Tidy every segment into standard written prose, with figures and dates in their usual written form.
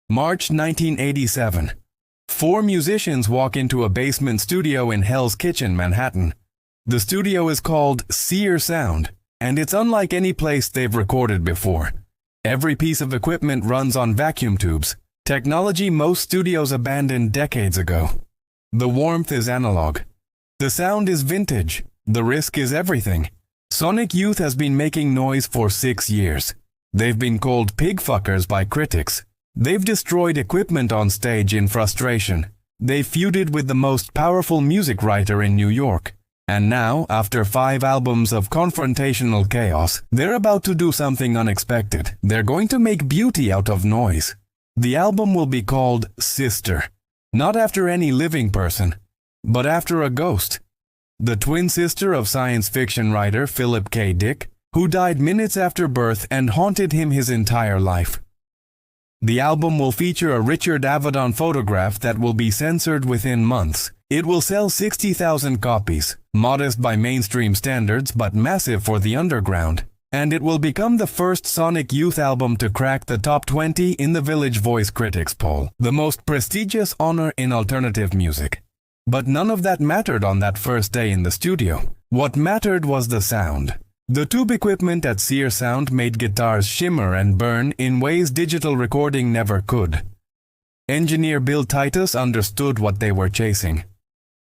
March 1987. Four musicians walk into a basement studio in Hell's Kitchen, Manhattan. The studio is called Sear Sound, and it's unlike any place they've recorded before. Every piece of equipment runs on vacuum tubes, technology most studios abandoned decades ago. The warmth is analog. The sound is vintage. The risk is everything. Sonic Youth has been making noise for 6 years. They've been called pig fuckers by critics. They've destroyed equipment on stage in frustration. They've feuded with the most powerful music writer in New York. And now, after 5 albums of confrontational chaos, they're about to do something unexpected. They're going to make beauty out of noise. The album will be called Sister. Not after any living person, but after a ghost. The twin sister of science fiction writer Philip K. Dick, who died minutes after birth and haunted him his entire life. The album will feature a Richard Avedon photograph that will be censored within months. It will sell 60,000 copies, modest by mainstream standards but massive for the underground. And it will become the first Sonic Youth album to crack the top 20 in the Village Voice Critics poll, the most prestigious honor in alternative music. But none of that mattered on that first day in the studio. What mattered was the sound. The tube equipment at Sear Sound made guitars shimmer and burn in ways digital recording never could. Engineer Bill Titus understood what they were chasing.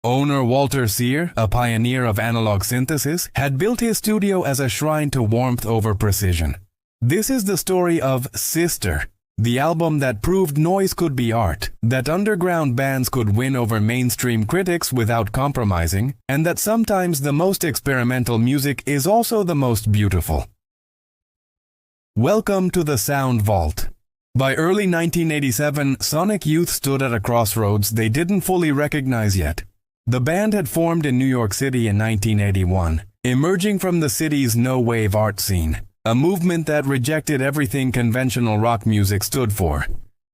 Owner Walter Sear, a pioneer of analog synthesis, had built his studio as a shrine to warmth over precision. This is the story of Sister, the album that proved noise could be art, that underground bands could win over mainstream critics without compromising, and that sometimes the most experimental music is also the most beautiful. Welcome to the Sound Vault. By early 1987, Sonic Youth stood at a crossroads they didn't fully recognize yet. The band had formed in New York City in 1981, emerging from the city's no-wave art scene, a movement that rejected everything conventional rock music stood for.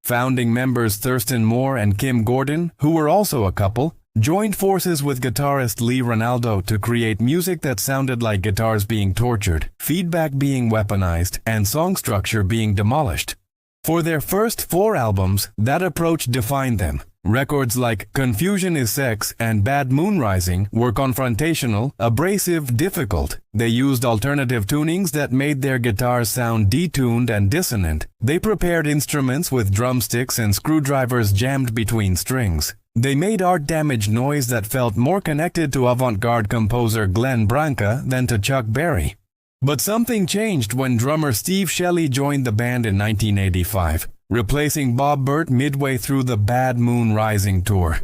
Founding members Thurston Moore and Kim Gordon, who were also a couple, joined forces with guitarist Lee Ranaldo to create music that sounded like guitars being tortured, feedback being weaponized, and song structure being demolished. For their first 4 albums, that approach defined them. Records like Confusion is Sex and Bad Moon Rising were confrontational, abrasive, difficult. They used alternative tunings that made their guitars sound detuned and dissonant. They prepared instruments with drumsticks and screwdrivers jammed between strings. They made art-damaged noise that felt more connected to avant-garde composer Glenn Branca than to Chuck Berry. But something changed when drummer Steve Shelley joined the band in 1985. Replacing Bob Burt midway through the Bad Moon Rising tour.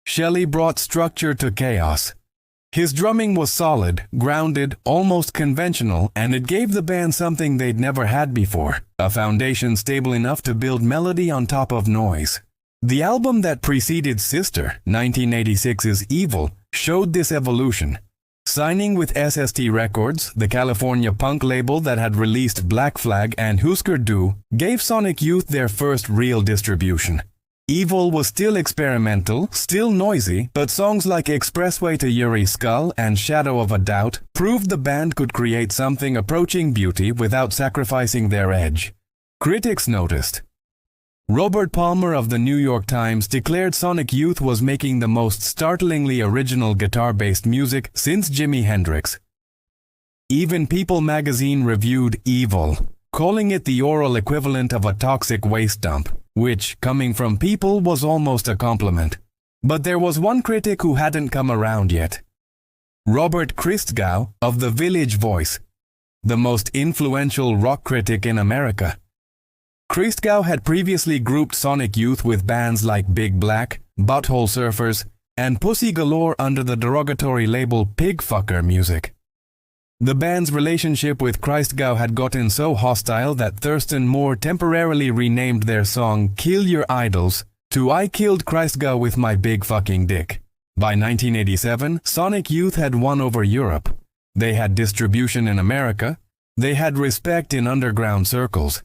Shelley brought structure to chaos. His drumming was solid, grounded, almost conventional, and it gave the band something they'd never had before, a foundation stable enough to build melody on top of noise. The album that preceded Sister, 1986's Evil, showed this evolution. Signing with SST Records, the California punk label that had released Black Flag and Husker Du, gave Sonic Youth their first real distribution. Evil was still experimental, still noisy, but songs like Expressway to Yuri's Skull and Shadow of a Doubt proved the band could create something approaching beauty without sacrificing their edge. Critics noticed. Robert Palmer of the New York Times declared Sonic Youth was making the most startlingly original guitar-based music since Jimi Hendrix. Even People magazine reviewed Evil, calling it the oral equivalent of a toxic waste dump, which, coming from People, was almost a compliment. But there was one critic who hadn't come around yet. Robert Christgau of The Village Voice, the most influential rock critic in America. Christgau had previously grouped Sonic Youth with bands like Big Black, Butthole Surfers, and Pussy Galore under the derogatory label Pigfucker Music. The band's relationship with Christgau had gotten so hostile that Thurston Moore temporarily renamed their song Kill Your Idols to I Killed Christgau with My Big Fucking Dick. By 1987, Sonic Youth had won over Europe. They had distribution in America. They had respect in underground circles.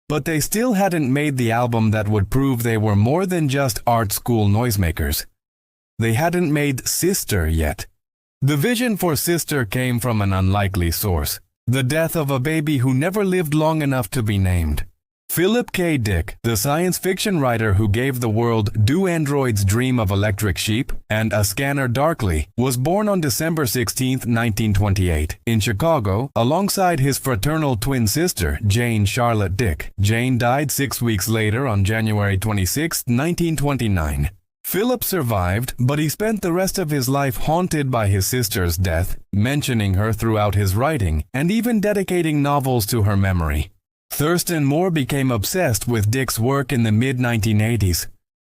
But they still hadn't made the album that would prove they were more than just art school noisemakers. They hadn't made Sister yet. The vision for Sister came from an unlikely source, the death of a baby who never lived long enough to be named. Philip K. Dick, the science fiction writer who gave the world Do Androids Dream of Electric Sheep and A Scanner Darkly, was born on December 16, 1928, in Chicago, alongside his fraternal twin sister, Jane Charlotte Dick. Jane died 6 weeks later on January 26, 1929. Philip survived, but he spent the rest of his life haunted by his sister's death, mentioning her throughout his writing, and even dedicating novels to her memory. Thurston Moore became obsessed with Dick's work in the mid-1980s.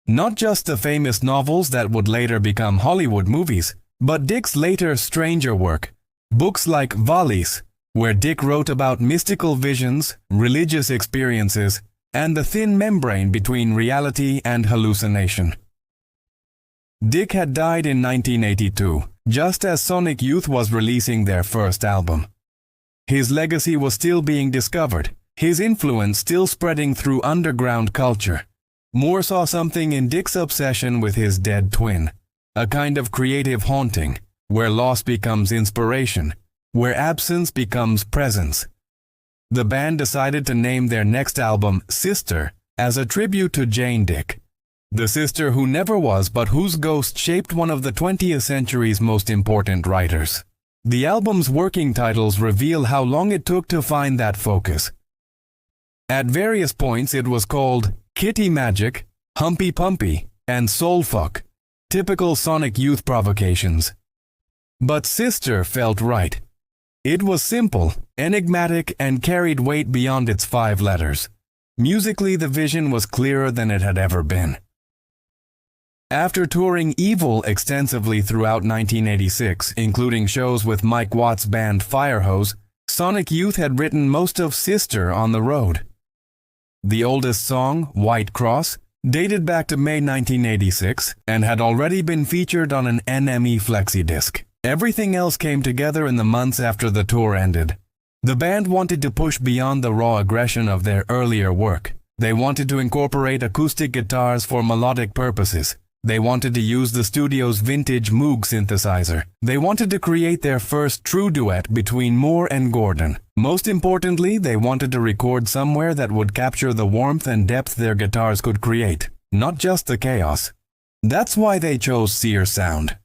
Not just the famous novels that would later become Hollywood movies, but Dick's later stranger work, books like Valleys, where Dick wrote about mystical visions, religious experiences, and the thin membrane between reality and hallucination. Dick had died in 1982, just as Sonic Youth was releasing their first album. His legacy was still being discovered, his influence still spreading through underground culture. Moore saw something in Dick's obsession with his dead twin, a kind of creative haunting, where loss becomes inspiration, where absence becomes presence. The band decided to name their next album Sister as a tribute to Jane Dick, the sister who never was but whose ghost shaped one of the 20th century's most important writers. The album's working titles reveal how long it took to find that focus. At various points it was called Kitty Magic, Humpy Pumpy, and Soul Fuck, typical Sonic Youth provocations. But Sister felt right. It was simple, enigmatic, and carried weight beyond its 5 letters. Musically, the vision was clearer than it had ever been. After touring Evil extensively throughout 1986, including shows with Mike Watt's band Firehose, Sonic Youth had written most of Sister on the road. The oldest song, White Cross, dated back to May 1986 and had already been featured on an NME flexi-disc. Everything else came together in the months after the tour ended. The band wanted to push beyond the raw aggression of their earlier work. They wanted to incorporate acoustic guitars for melodic purposes. They wanted to use the studio's vintage Moog synthesizer. They wanted to create their first true duet between Moore and Gordon. Most importantly, they wanted to record somewhere that would capture the warmth and depth their guitars could create, not just the chaos. That's why they chose Sear Sound.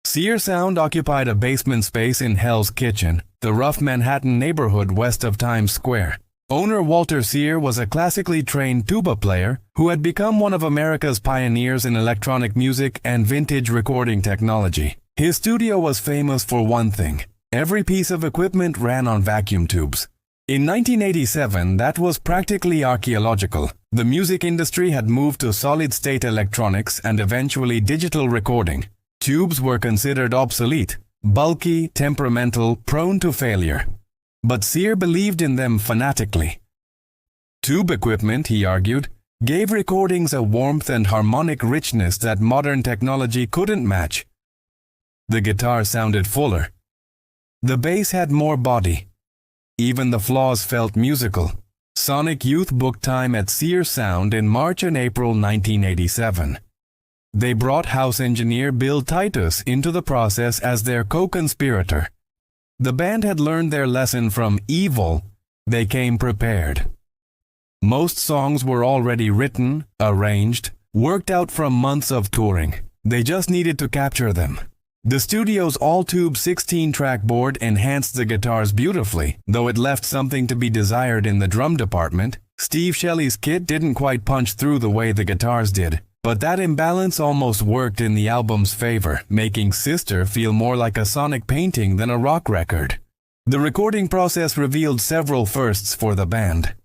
Sear Sound occupied a basement space in Hell's Kitchen, the rough Manhattan neighborhood west of Times Square. Owner Walter Sear was a classically trained tuba player who had become one of America's pioneers in electronic music and vintage recording technology. His studio was famous for one thing: every piece of equipment ran on vacuum tubes. In 1987, that was practically archaeological. The music industry had moved to solid-state electronics and eventually digital recording. Tubes were considered obsolete, bulky, temperamental, prone to failure. But Sear believed in them fanatically. Tube equipment, he argued, gave recordings a warmth and harmonic richness that modern technology couldn't match. The guitar sounded fuller. The bass had more body. Even the flaws felt musical. Sonic Youth booked time at Sear Sound in March and April 1987. They brought house engineer Bill Titus into the process as their co-conspirator. The band had learned their lesson from Evil. They came prepared. Most songs were already written, arranged, worked out from months of touring. They just needed to capture them. The studio's all-tube 16-track board enhanced the guitars beautifully, though it left something to be desired in the drum department. Steve Shelley's kit didn't quite punch through the way the guitars did. But that imbalance almost worked in the album's favor, making Sister feel more like a sonic painting than a rock record. The recording process revealed several firsts for the band.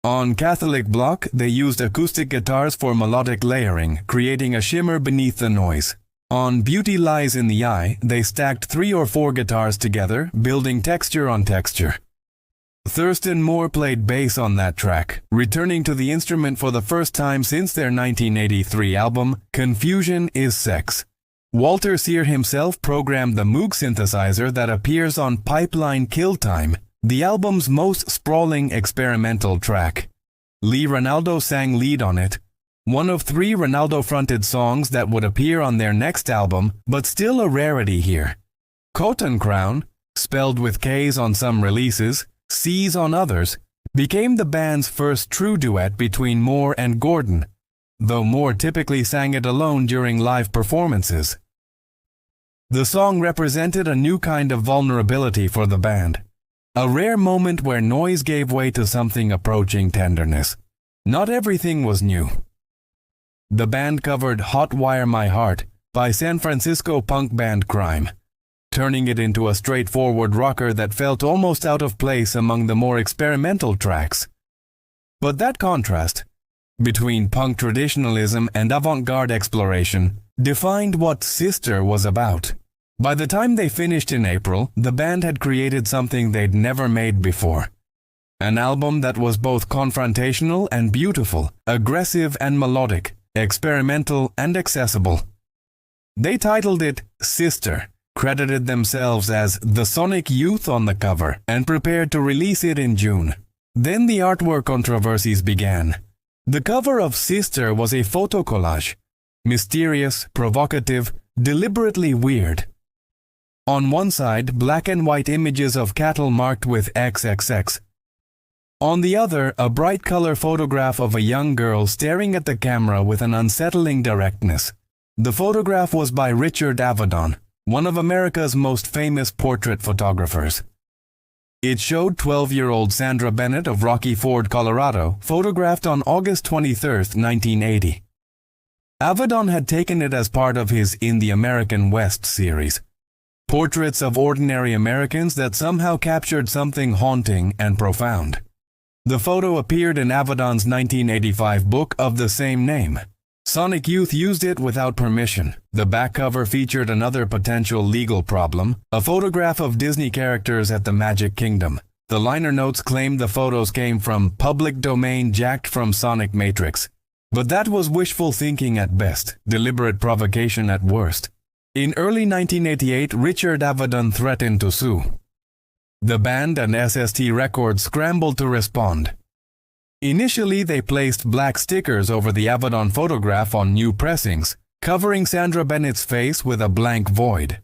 On Catholic Block, they used acoustic guitars for melodic layering, creating a shimmer beneath the noise. On Beauty Lies in the Eye, they stacked 3 or 4 guitars together, building texture on texture. Thurston Moore played bass on that track, returning to the instrument for the first time since their 1983 album, Confusion is Sex. Walter Sear himself programmed the Moog synthesizer that appears on Pipeline Kill Time, the album's most sprawling experimental track. Lee Ranaldo sang lead on it, one of 3 Ranaldo-fronted songs that would appear on their next album, but still a rarity here. Cotton Crown, spelled with K's on some releases, C's on others, became the band's first true duet between Moore and Gordon, though Moore typically sang it alone during live performances. The song represented a new kind of vulnerability for the band, a rare moment where noise gave way to something approaching tenderness. Not everything was new. The band covered Hot Wire My Heart by San Francisco punk band Crime, turning it into a straightforward rocker that felt almost out of place among the more experimental tracks. But that contrast between punk traditionalism and avant-garde exploration defined what Sister was about. By the time they finished in April, the band had created something they'd never made before. An album that was both confrontational and beautiful, aggressive and melodic, experimental and accessible. They titled it Sister, credited themselves as the Sonic Youth on the cover, and prepared to release it in June. Then the artwork controversies began. The cover of Sister was a photo collage, mysterious, provocative, deliberately weird. On one side, black and white images of cattle marked with XXX. On the other, a bright color photograph of a young girl staring at the camera with an unsettling directness. The photograph was by Richard Avedon, one of America's most famous portrait photographers. It showed 12-year-old Sandra Bennett of Rocky Ford, Colorado, photographed on August 23, 1980. Avedon had taken it as part of his In the American West series, portraits of ordinary Americans that somehow captured something haunting and profound. The photo appeared in Avedon's 1985 book of the same name. Sonic Youth used it without permission. The back cover featured another potential legal problem, a photograph of Disney characters at the Magic Kingdom. The liner notes claimed the photos came from public domain jacked from Sonic Matrix. But that was wishful thinking at best, deliberate provocation at worst. In early 1988, Richard Avedon threatened to sue. The band and SST Records scrambled to respond. Initially, they placed black stickers over the Avedon photograph on new pressings, covering Sandra Bennett's face with a blank void.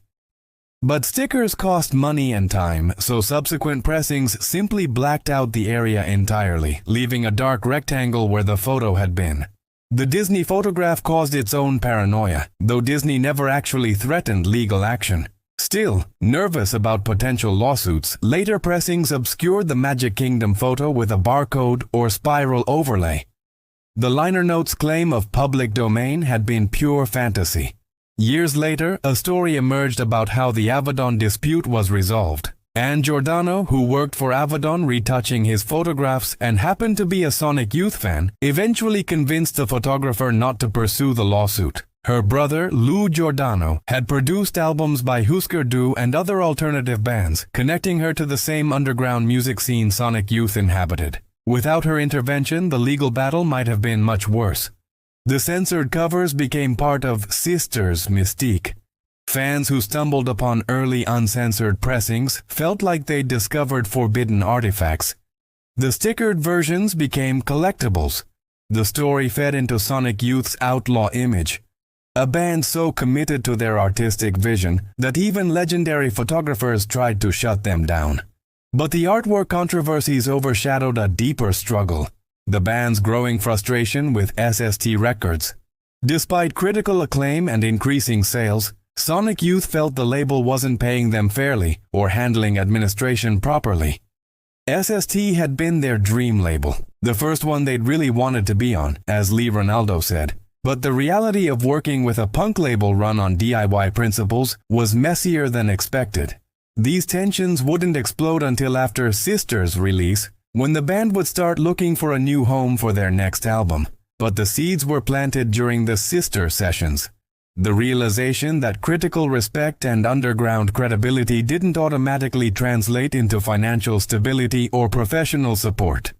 But stickers cost money and time, so subsequent pressings simply blacked out the area entirely, leaving a dark rectangle where the photo had been. The Disney photograph caused its own paranoia, though Disney never actually threatened legal action. Still, nervous about potential lawsuits, later pressings obscured the Magic Kingdom photo with a barcode or spiral overlay. The liner notes' claim of public domain had been pure fantasy. Years later, a story emerged about how the Avedon dispute was resolved. Ann Giordano, who worked for Avedon retouching his photographs and happened to be a Sonic Youth fan, eventually convinced the photographer not to pursue the lawsuit. Her brother, Lou Giordano, had produced albums by Husker Du and other alternative bands, connecting her to the same underground music scene Sonic Youth inhabited. Without her intervention, the legal battle might have been much worse. The censored covers became part of Sister's mystique. Fans who stumbled upon early uncensored pressings felt like they'd discovered forbidden artifacts. The stickered versions became collectibles. The story fed into Sonic Youth's outlaw image. A band so committed to their artistic vision that even legendary photographers tried to shut them down. But the artwork controversies overshadowed a deeper struggle, the band's growing frustration with SST Records. Despite critical acclaim and increasing sales, Sonic Youth felt the label wasn't paying them fairly or handling administration properly. SST had been their dream label, the first one they'd really wanted to be on, as Lee Ronaldo said. But the reality of working with a punk label run on DIY principles was messier than expected. These tensions wouldn't explode until after Sister's release, when the band would start looking for a new home for their next album. But the seeds were planted during the Sister sessions. The realization that critical respect and underground credibility didn't automatically translate into financial stability or professional support.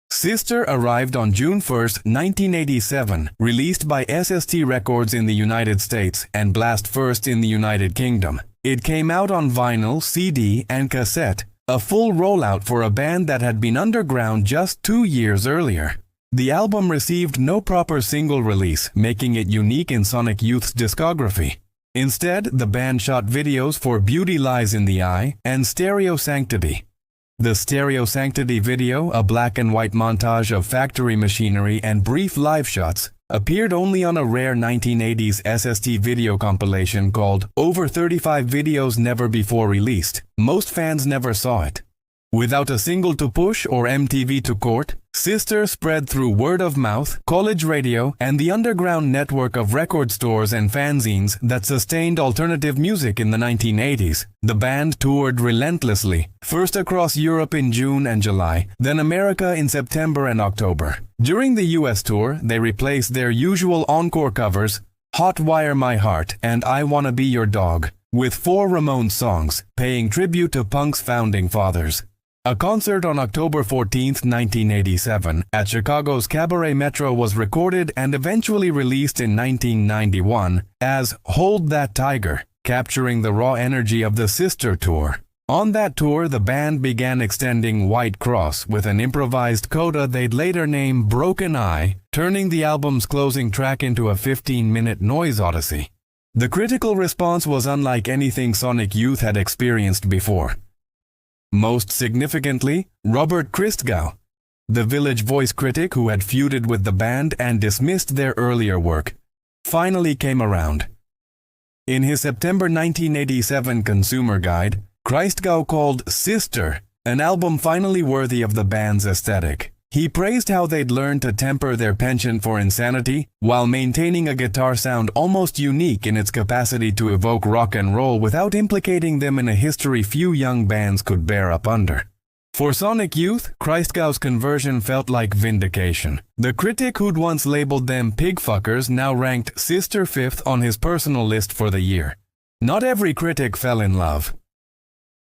Sister arrived on June 1, 1987, released by SST Records in the United States and Blast First in the United Kingdom. It came out on vinyl, CD, and cassette, a full rollout for a band that had been underground just 2 years earlier. The album received no proper single release, making it unique in Sonic Youth's discography. Instead, the band shot videos for Beauty Lies in the Eye and Stereo Sanctity. The Stereo Sanctity video, a black and white montage of factory machinery and brief live shots, appeared only on a rare 1980s SST video compilation called Over 35 Videos Never Before Released. Most fans never saw it. Without a single to push or MTV to court, Sister spread through word of mouth, college radio, and the underground network of record stores and fanzines that sustained alternative music in the 1980s. The band toured relentlessly, first across Europe in June and July, then America in September and October. During the US tour, they replaced their usual encore covers, Hot Wire My Heart and I Wanna Be Your Dog, with 4 Ramones songs, paying tribute to punk's founding fathers. A concert on October 14, 1987, at Chicago's Cabaret Metro was recorded and eventually released in 1991 as Hold That Tiger, capturing the raw energy of the Sister tour. On that tour, the band began extending White Cross with an improvised coda they'd later name Broken Eye, turning the album's closing track into a 15-minute noise odyssey. The critical response was unlike anything Sonic Youth had experienced before. Most significantly, Robert Christgau, the Village Voice critic who had feuded with the band and dismissed their earlier work, finally came around. In his September 1987 Consumer Guide, Christgau called Sister an album finally worthy of the band's aesthetic. He praised how they'd learned to temper their penchant for insanity while maintaining a guitar sound almost unique in its capacity to evoke rock and roll without implicating them in a history few young bands could bear up under. For Sonic Youth, Christgau's conversion felt like vindication. The critic who'd once labeled them pigfuckers now ranked Sister 5th on his personal list for the year. Not every critic fell in love.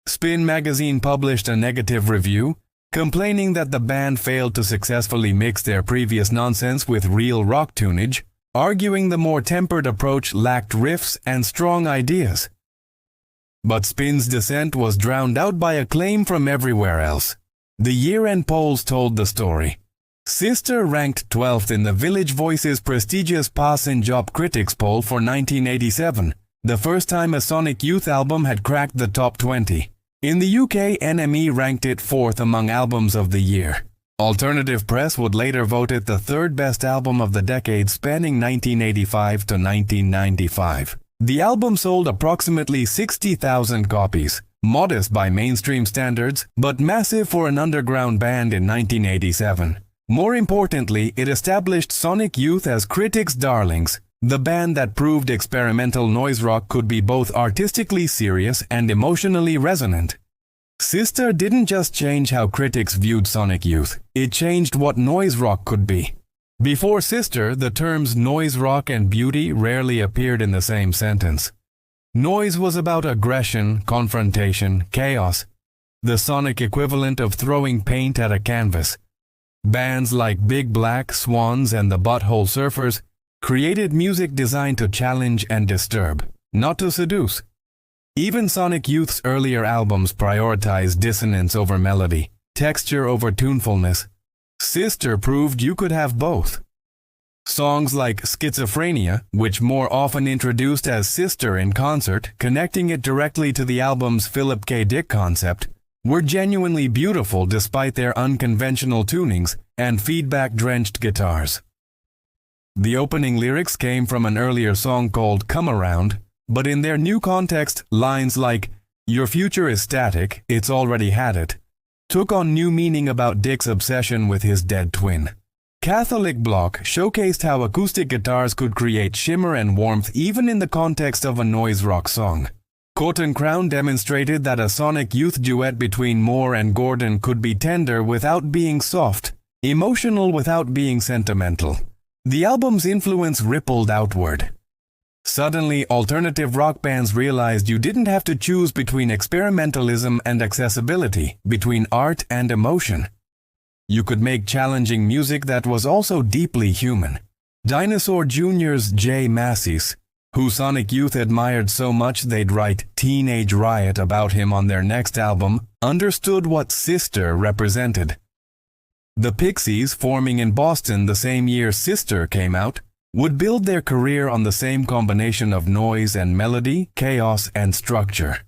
Spin magazine published a negative review, complaining that the band failed to successfully mix their previous nonsense with real rock tunage, arguing the more tempered approach lacked riffs and strong ideas. But Spin's dissent was drowned out by acclaim from everywhere else. The year-end polls told the story. Sister ranked 12th in the Village Voice's prestigious Pazz Jop critics poll for 1987, the first time a Sonic Youth album had cracked the top 20. In the UK, NME ranked it 4th among albums of the year. Alternative Press would later vote it the 3rd best album of the decade spanning 1985 to 1995. The album sold approximately 60,000 copies, modest by mainstream standards, but massive for an underground band in 1987. More importantly, it established Sonic Youth as critics' darlings, the band that proved experimental noise rock could be both artistically serious and emotionally resonant. Sister didn't just change how critics viewed Sonic Youth, it changed what noise rock could be. Before Sister, the terms noise rock and beauty rarely appeared in the same sentence. Noise was about aggression, confrontation, chaos, the sonic equivalent of throwing paint at a canvas. Bands like Big Black, Swans, and the Butthole Surfers created music designed to challenge and disturb, not to seduce. Even Sonic Youth's earlier albums prioritized dissonance over melody, texture over tunefulness. Sister proved you could have both. Songs like Schizophrenia, which more often introduced as Sister in concert, connecting it directly to the album's Philip K. Dick concept, were genuinely beautiful despite their unconventional tunings and feedback-drenched guitars. The opening lyrics came from an earlier song called Come Around, but in their new context, lines like, "Your future is static, it's already had it," took on new meaning about Dick's obsession with his dead twin. Catholic Block showcased how acoustic guitars could create shimmer and warmth even in the context of a noise rock song. Cotton Crown demonstrated that a Sonic Youth duet between Moore and Gordon could be tender without being soft, emotional without being sentimental. The album's influence rippled outward. Suddenly, alternative rock bands realized you didn't have to choose between experimentalism and accessibility, between art and emotion. You could make challenging music that was also deeply human. Dinosaur Jr.'s Jay Mascis, who Sonic Youth admired so much they'd write Teenage Riot about him on their next album, understood what Sister represented. The Pixies, forming in Boston the same year Sister came out, would build their career on the same combination of noise and melody, chaos and structure.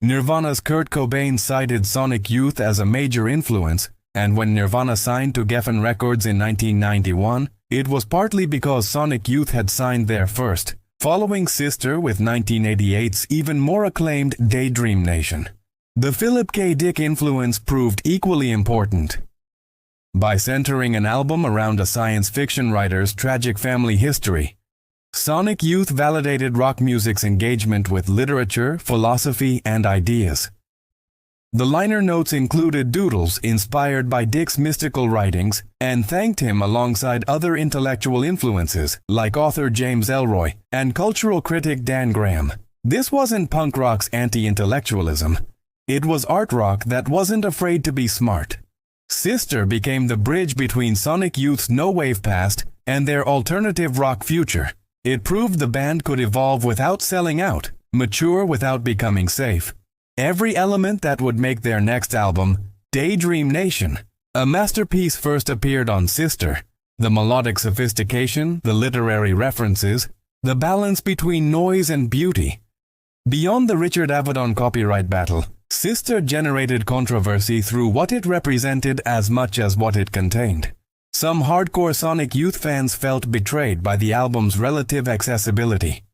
Nirvana's Kurt Cobain cited Sonic Youth as a major influence, and when Nirvana signed to Geffen Records in 1991, it was partly because Sonic Youth had signed there first, following Sister with 1988's even more acclaimed Daydream Nation. The Philip K. Dick influence proved equally important. By centering an album around a science fiction writer's tragic family history, Sonic Youth validated rock music's engagement with literature, philosophy, and ideas. The liner notes included doodles inspired by Dick's mystical writings and thanked him alongside other intellectual influences like author James Ellroy and cultural critic Dan Graham. This wasn't punk rock's anti-intellectualism. It was art rock that wasn't afraid to be smart. Sister became the bridge between Sonic Youth's no-wave past and their alternative rock future. It proved the band could evolve without selling out, mature without becoming safe. Every element that would make their next album, Daydream Nation, a masterpiece, first appeared on Sister. The melodic sophistication, the literary references, the balance between noise and beauty. Beyond the Richard Avedon copyright battle, Sister generated controversy through what it represented as much as what it contained. Some hardcore Sonic Youth fans felt betrayed by the album's relative accessibility.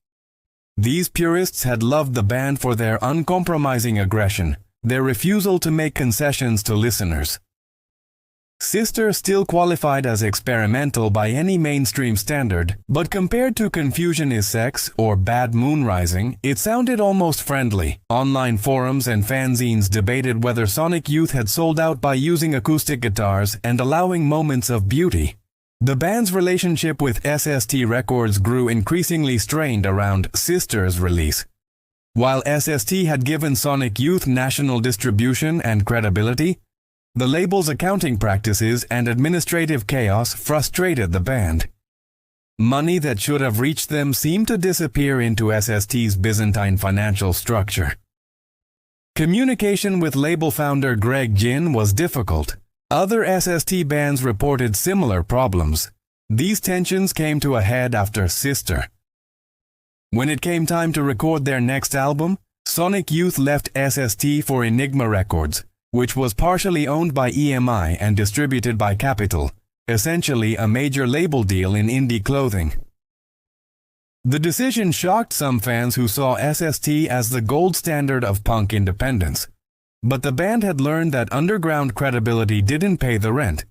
These purists had loved the band for their uncompromising aggression, their refusal to make concessions to listeners. Sister still qualified as experimental by any mainstream standard, but compared to Confusion Is Sex or Bad Moon Rising, it sounded almost friendly. Online forums and fanzines debated whether Sonic Youth had sold out by using acoustic guitars and allowing moments of beauty. The band's relationship with SST Records grew increasingly strained around Sister's release. While SST had given Sonic Youth national distribution and credibility, the label's accounting practices and administrative chaos frustrated the band. Money that should have reached them seemed to disappear into SST's Byzantine financial structure. Communication with label founder Greg Ginn was difficult. Other SST bands reported similar problems. These tensions came to a head after Sister. When it came time to record their next album, Sonic Youth left SST for Enigma Records, which was partially owned by EMI and distributed by Capitol, essentially a major label deal in indie clothing. The decision shocked some fans who saw SST as the gold standard of punk independence. But the band had learned that underground credibility didn't pay the rent,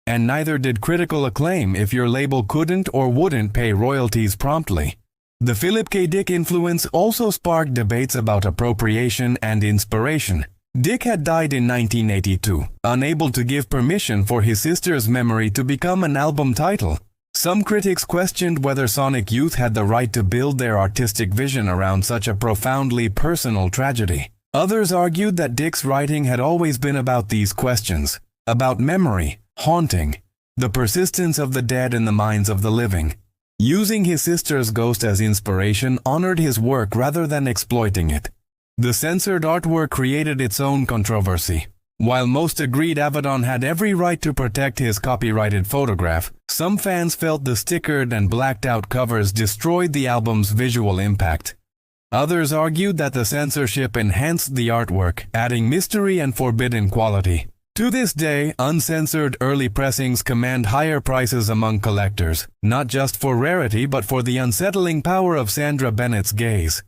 and neither did critical acclaim if your label couldn't or wouldn't pay royalties promptly. The Philip K. Dick influence also sparked debates about appropriation and inspiration. Dick had died in 1982, unable to give permission for his sister's memory to become an album title. Some critics questioned whether Sonic Youth had the right to build their artistic vision around such a profoundly personal tragedy. Others argued that Dick's writing had always been about these questions, about memory, haunting, the persistence of the dead in the minds of the living. Using his sister's ghost as inspiration honored his work rather than exploiting it. The censored artwork created its own controversy. While most agreed Avedon had every right to protect his copyrighted photograph, some fans felt the stickered and blacked-out covers destroyed the album's visual impact. Others argued that the censorship enhanced the artwork, adding mystery and forbidden quality. To this day, uncensored early pressings command higher prices among collectors, not just for rarity but for the unsettling power of Sandra Bennett's gaze.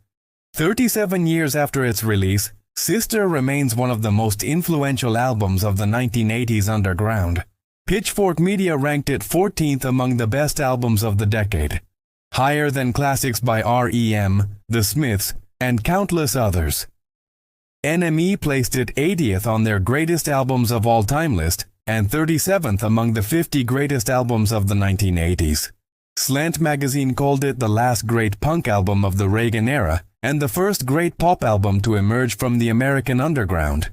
37 years after its release, Sister remains one of the most influential albums of the 1980s underground. Pitchfork Media ranked it 14th among the best albums of the decade, higher than classics by R.E.M., The Smiths, and countless others. NME placed it 80th on their greatest albums of all time list and 37th among the 50 greatest albums of the 1980s. Slant magazine called it the last great punk album of the Reagan era and the first great pop album to emerge from the American underground.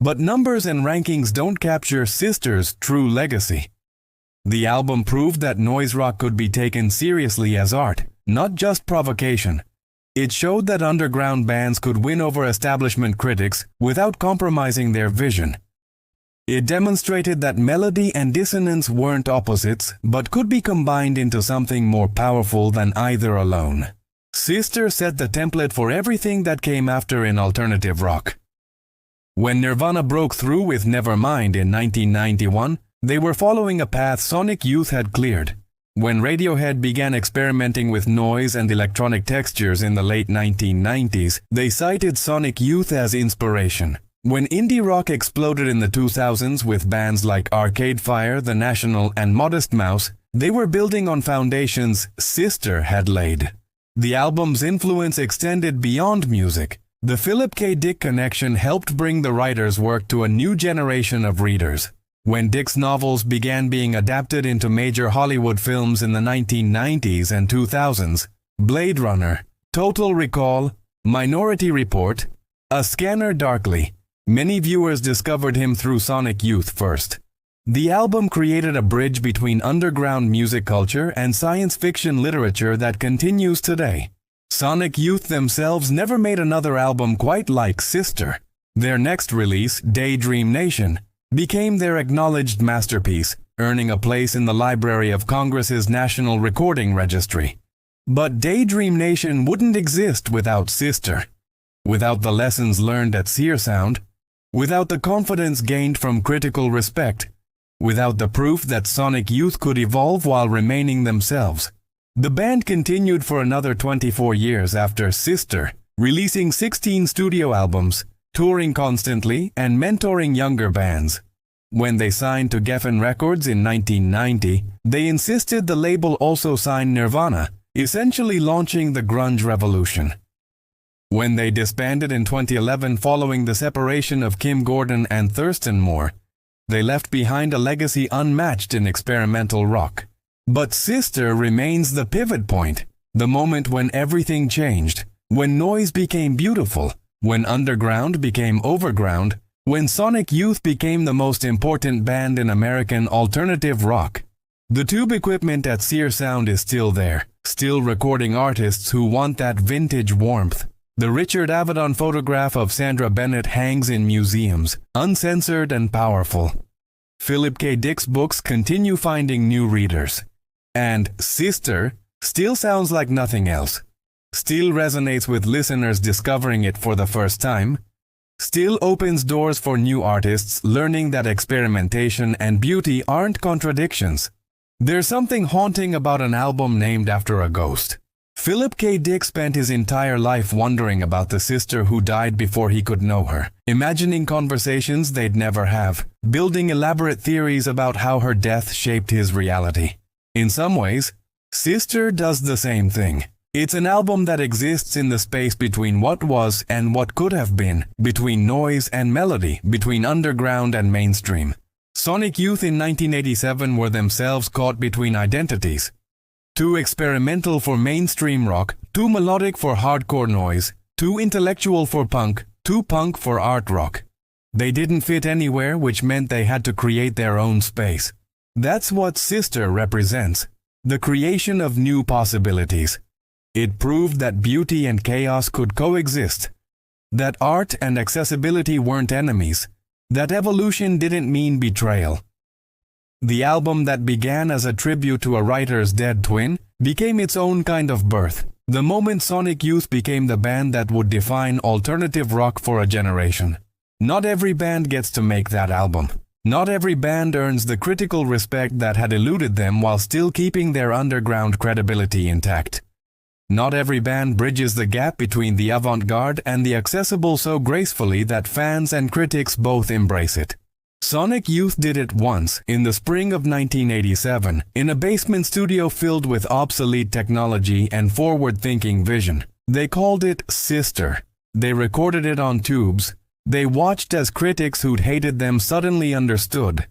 But numbers and rankings don't capture Sister's true legacy. The album proved that noise rock could be taken seriously as art, not just provocation. It showed that underground bands could win over establishment critics without compromising their vision. It demonstrated that melody and dissonance weren't opposites, but could be combined into something more powerful than either alone. Sister set the template for everything that came after in alternative rock. When Nirvana broke through with Nevermind in 1991, they were following a path Sonic Youth had cleared. When Radiohead began experimenting with noise and electronic textures in the late 1990s, they cited Sonic Youth as inspiration. When indie rock exploded in the 2000s with bands like Arcade Fire, The National, and Modest Mouse, they were building on foundations Sister had laid. The album's influence extended beyond music. The Philip K. Dick connection helped bring the writer's work to a new generation of readers. When Dick's novels began being adapted into major Hollywood films in the 1990s and 2000s, Blade Runner, Total Recall, Minority Report, A Scanner Darkly, many viewers discovered him through Sonic Youth first. The album created a bridge between underground music culture and science fiction literature that continues today. Sonic Youth themselves never made another album quite like Sister. Their next release, Daydream Nation, became their acknowledged masterpiece, earning a place in the Library of Congress's National Recording Registry. But Daydream Nation wouldn't exist without Sister, without the lessons learned at Sear Sound, without the confidence gained from critical respect, without the proof that Sonic Youth could evolve while remaining themselves. The band continued for another 24 years after Sister, releasing 16 studio albums, touring constantly, and mentoring younger bands. When they signed to Geffen Records in 1990, they insisted the label also sign Nirvana, essentially launching the grunge revolution. When they disbanded in 2011 following the separation of Kim Gordon and Thurston Moore, they left behind a legacy unmatched in experimental rock. But Sister remains the pivot point, the moment when everything changed, when noise became beautiful, when underground became overground, when Sonic Youth became the most important band in American alternative rock. The tube equipment at Sear Sound is still there, still recording artists who want that vintage warmth. The Richard Avedon photograph of Sandra Bennett hangs in museums, uncensored and powerful. Philip K. Dick's books continue finding new readers. And Sister still sounds like nothing else. Still resonates with listeners discovering it for the first time. Still opens doors for new artists learning that experimentation and beauty aren't contradictions. There's something haunting about an album named after a ghost. Philip K. Dick spent his entire life wondering about the sister who died before he could know her, imagining conversations they'd never have, building elaborate theories about how her death shaped his reality. In some ways, Sister does the same thing. It's an album that exists in the space between what was and what could have been, between noise and melody, between underground and mainstream. Sonic Youth in 1987 were themselves caught between identities. Too experimental for mainstream rock, too melodic for hardcore noise, too intellectual for punk, too punk for art rock. They didn't fit anywhere, which meant they had to create their own space. That's what Sister represents, the creation of new possibilities. It proved that beauty and chaos could coexist, that art and accessibility weren't enemies, that evolution didn't mean betrayal. The album that began as a tribute to a writer's dead twin became its own kind of birth, the moment Sonic Youth became the band that would define alternative rock for a generation. Not every band gets to make that album. Not every band earns the critical respect that had eluded them while still keeping their underground credibility intact. Not every band bridges the gap between the avant-garde and the accessible so gracefully that fans and critics both embrace it. Sonic Youth did it once, in the spring of 1987, in a basement studio filled with obsolete technology and forward-thinking vision. They called it Sister. They recorded it on tubes. They watched as critics who'd hated them suddenly understood.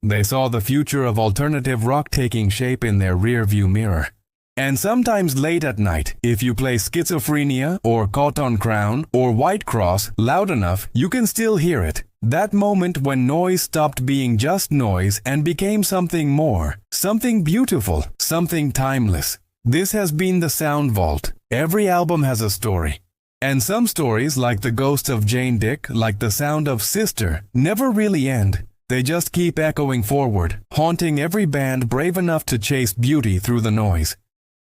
They saw the future of alternative rock taking shape in their rearview mirror. And sometimes late at night, if you play Schizophrenia or Caught on Crown or White Cross loud enough, you can still hear it. That moment when noise stopped being just noise and became something more, something beautiful, something timeless. This has been the Sound Vault. Every album has a story. And some stories, like the ghost of Jane Dick, like the sound of Sister, never really end. They just keep echoing forward, haunting every band brave enough to chase beauty through the noise.